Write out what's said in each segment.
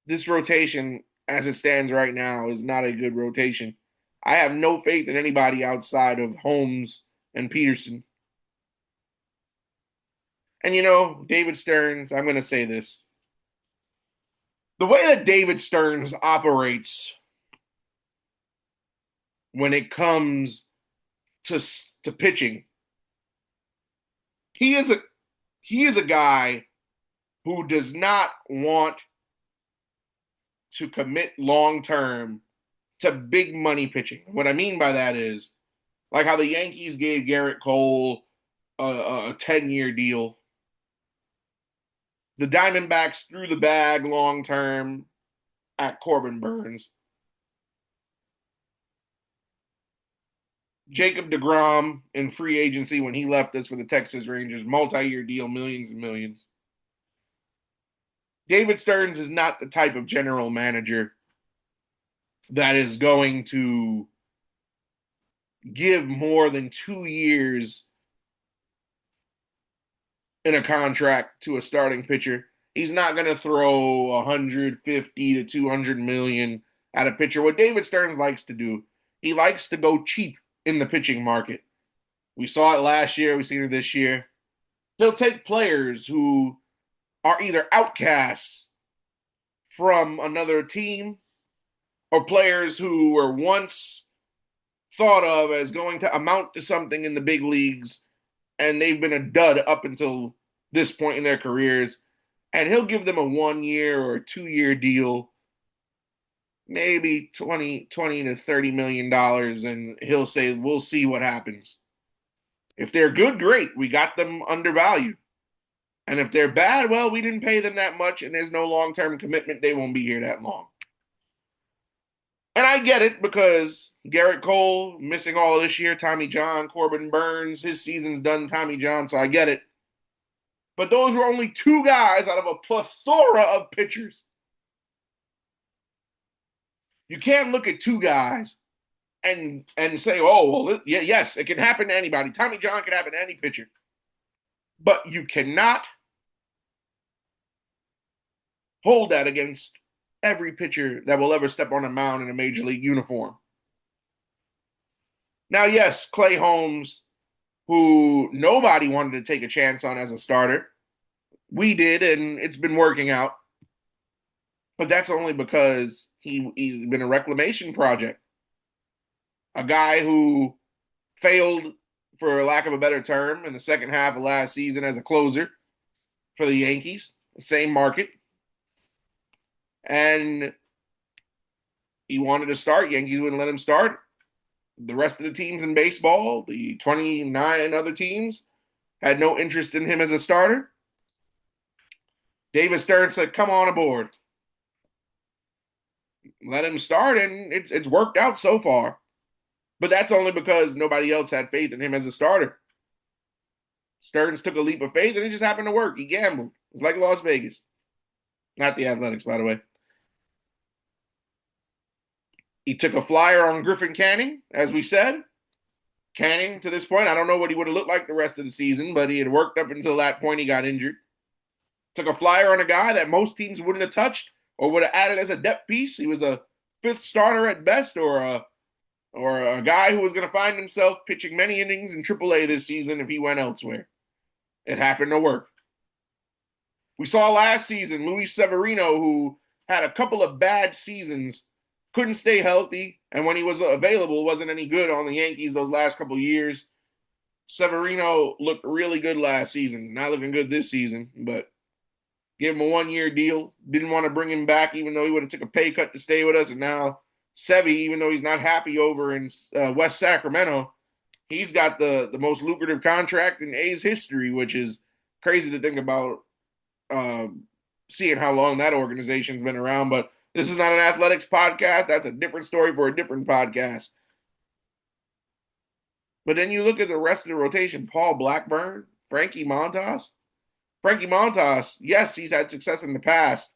this rotation, as it stands right now, is not a good rotation. I have no faith in anybody outside of Holmes and Peterson. And David Stearns, I'm going to say this. The way that David Stearns operates when it comes to pitching, he is a guy who does not want to commit long term to big money pitching. What I mean by that is like how the Yankees gave Garrett Cole a 10-year deal. The Diamondbacks threw the bag long term at Corbin Burns. Jacob deGrom in free agency when he left us for the Texas Rangers, multi-year deal, millions and millions. David Stearns is not the type of general manager that is going to give more than 2 years in a contract to a starting pitcher. He's not going to throw 150 to 200 million at a pitcher. What David Stearns likes to do, he likes to go cheap in the pitching market. We saw it last year. We've seen it this year. He'll take players who are either outcasts from another team or players who were once thought of as going to amount to something in the big leagues, and they've been a dud up until this point in their careers. And he'll give them a 1-year or a 2-year deal, maybe 20 to $30 million, and he'll say, we'll see what happens. If they're good, great. We got them undervalued. And if they're bad, well, we didn't pay them that much, and there's no long-term commitment. They won't be here that long. And I get it because Garrett Cole missing all of this year, Tommy John, Corbin Burns, his season's done, Tommy John, so I get it. But those were only 2 guys out of a plethora of pitchers. You can't look at 2 guys and say, oh, well, yes, it can happen to anybody. Tommy John can happen to any pitcher. But you cannot hold that against every pitcher that will ever step on a mound in a major league uniform. Now, yes, Clay Holmes, who nobody wanted to take a chance on as a starter, we did, and it's been working out. But that's only because he's been a reclamation project. A guy who failed, for lack of a better term, in the second half of last season as a closer for the Yankees, the same market. And he wanted to start. Yankees wouldn't let him start. The rest of the teams in baseball, the 29 other teams, had no interest in him as a starter. David Stearns said, come on aboard. Let him start, and it's worked out so far. But that's only because nobody else had faith in him as a starter. Stearns took a leap of faith, and it just happened to work. He gambled. It's like Las Vegas. Not the Athletics, by the way. He took a flyer on Griffin Canning, as we said. Canning, to this point, I don't know what he would have looked like the rest of the season, but he had worked up until that point he got injured. Took a flyer on a guy that most teams wouldn't have touched or would have added as a depth piece. He was a 5th starter at best, or a guy who was going to find himself pitching many innings in AAA this season if he went elsewhere. It happened to work. We saw last season Luis Severino, who had a couple of bad seasons, couldn't stay healthy, and when he was available, wasn't any good on the Yankees those last couple of years. Severino looked really good last season. Not looking good this season, but gave him a 1-year deal. Didn't want to bring him back, even though he would have took a pay cut to stay with us. And now Sevy, even though he's not happy over in West Sacramento, he's got the most lucrative contract in A's history, which is crazy to think about, seeing how long that organization's been around. But this is not an athletics podcast. That's a different story for a different podcast. But then you look at the rest of the rotation, Paul Blackburn, Frankie Montas. Frankie Montas, yes, he's had success in the past.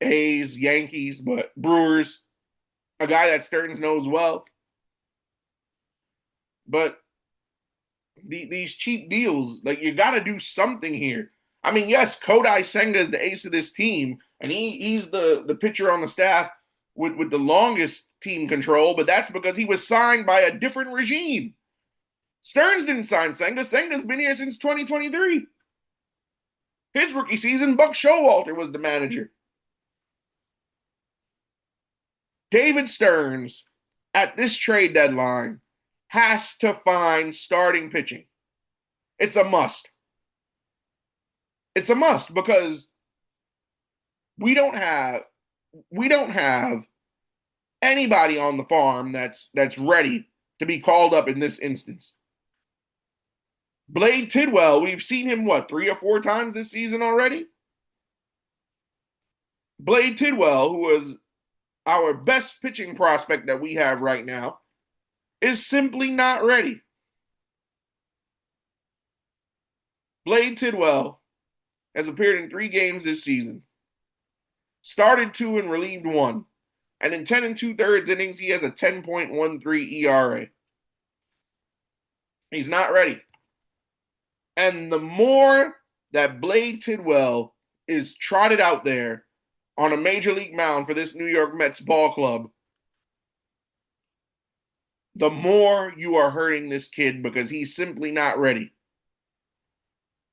A's, Yankees, but Brewers, a guy that Stearns knows well. But these cheap deals, like, you got to do something here. I mean, yes, Kodai Senga is the ace of this team, and he's the pitcher on the staff with the longest team control, but that's because he was signed by a different regime. Stearns didn't sign Senga. Senga's been here since 2023. His rookie season, Buck Showalter was the manager. David Stearns, at this trade deadline, has to find starting pitching. It's a must. It's a must because we don't have anybody on the farm that's ready to be called up in this instance. Blade Tidwell, we've seen him, 3 or 4 times this season already? Blade Tidwell, who was our best pitching prospect that we have right now, is simply not ready. Blade Tidwell has appeared in 3 games this season, started 2 and relieved 1, and in 10 2/3 innings, he has a 10.13 ERA. He's not ready. And the more that Blade Tidwell is trotted out there on a major league mound for this New York Mets ball club, the more you are hurting this kid because he's simply not ready.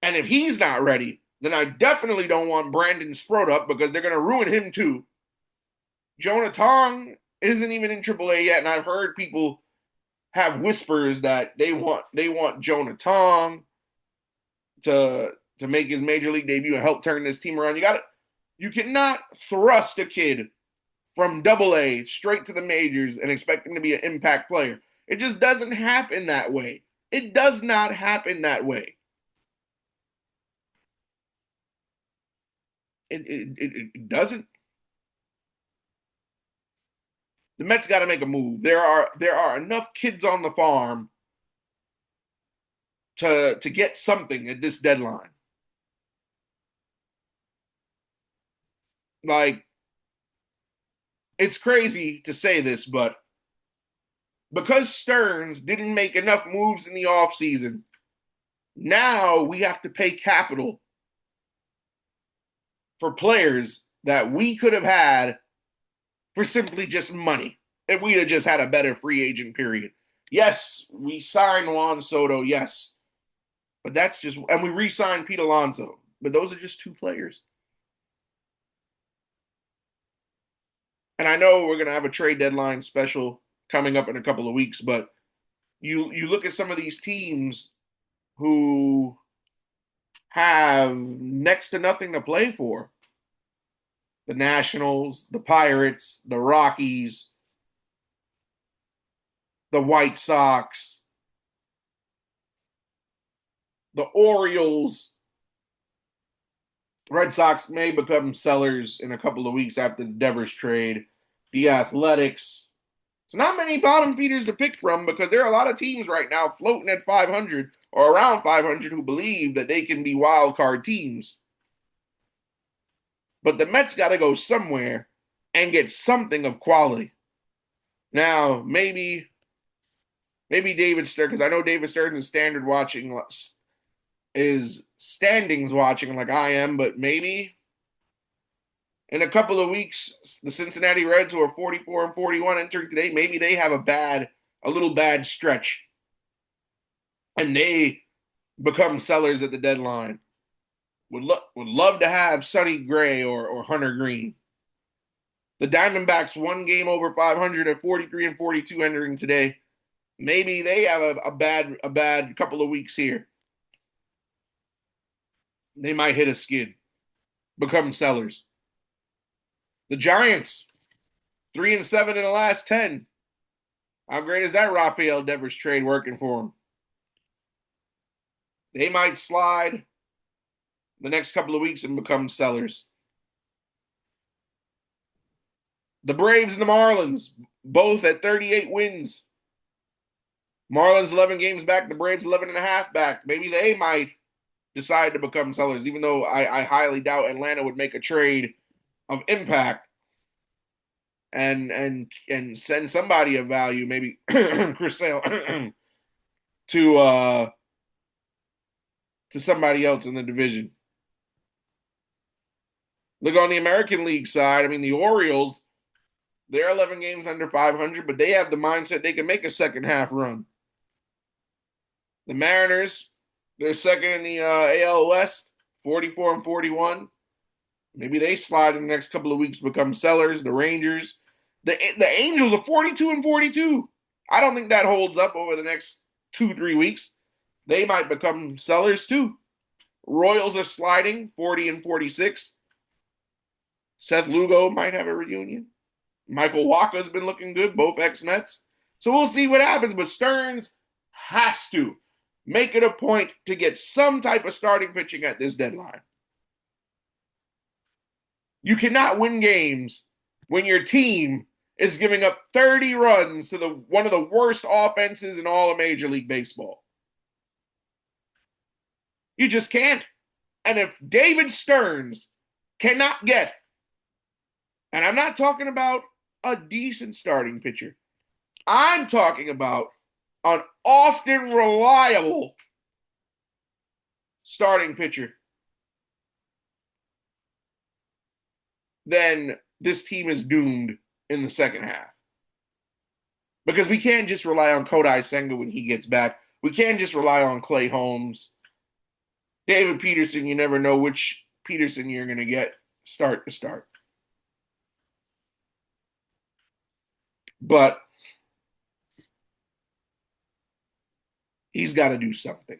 And if he's not ready, then I definitely don't want Brandon Sproat up because they're going to ruin him too. Jonah Tong isn't even in AAA yet, and I've heard people have whispers that they want Jonah Tong to make his major league debut and help turn this team around. You cannot thrust a kid from AA straight to the majors and expect him to be an impact player. It just doesn't happen that way. It does not happen that way. It doesn't. The Mets got to make a move. There are enough kids on the farm to get something at this deadline. Like, it's crazy to say this, but because Stearns didn't make enough moves in the offseason, now we have to pay capital for players that we could have had for simply just money if we had just had a better free agent period. Yes, we signed Juan Soto, yes. But that's just, and we re-signed Pete Alonso. But those are just 2 players. And I know we're going to have a trade deadline special coming up in a couple of weeks, but you look at some of these teams who have next to nothing to play for. The Nationals, the Pirates, the Rockies, the White Sox, the Orioles. Red Sox may become sellers in a couple of weeks after the Devers trade. The Athletics. It's not many bottom feeders to pick from because there are a lot of teams right now floating at 500 or around 500 who believe that they can be wild card teams. But the Mets got to go somewhere and get something of quality. Now, maybe David Stearns, because I know David Stearns is standings watching like I am, but maybe in a couple of weeks, the Cincinnati Reds, who are 44 and 41 entering today, maybe they have a little bad stretch. And they become sellers at the deadline. Would love to have Sonny Gray or Hunter Green. The Diamondbacks 1 game over 500 at 43 and 42 entering today. Maybe they have a bad couple of weeks here. They might hit a skid, become sellers. The Giants 3 and 7 in the last 10. How great is that Rafael Devers trade working for them? They might slide the next couple of weeks and become sellers. The Braves and the Marlins, both at 38 wins. Marlins 11 games back, the Braves 11 and a half back. Maybe they might decide to become sellers, even though I highly doubt Atlanta would make a trade of impact and send somebody of value, maybe Chris Sale, to somebody else in the division. Look on the American League side. I mean, the Orioles, they're 11 games under 500, but they have the mindset they can make a second half run. The Mariners, they're second in the AL West, 44 and 41. Maybe they slide in the next couple of weeks, become sellers. The Rangers, the Angels are 42 and 42. I don't think that holds up over the next 2-3 weeks. They might become sellers too. Royals are sliding 40 and 46. Seth Lugo might have a reunion. Michael Walker's been looking good, both ex-Mets. So we'll see what happens. But Stearns has to make it a point to get some type of starting pitching at this deadline. You cannot win games when your team is giving up 30 runs to one of the worst offenses in all of Major League Baseball. You just can't. And if David Stearns cannot get, and I'm not talking about a decent starting pitcher, I'm talking about an often reliable starting pitcher, then this team is doomed in the second half. Because we can't just rely on Kodai Senga when he gets back. We can't just rely on Clay Holmes. David Peterson, you never know which Peterson you're going to get start to start. But he's got to do something.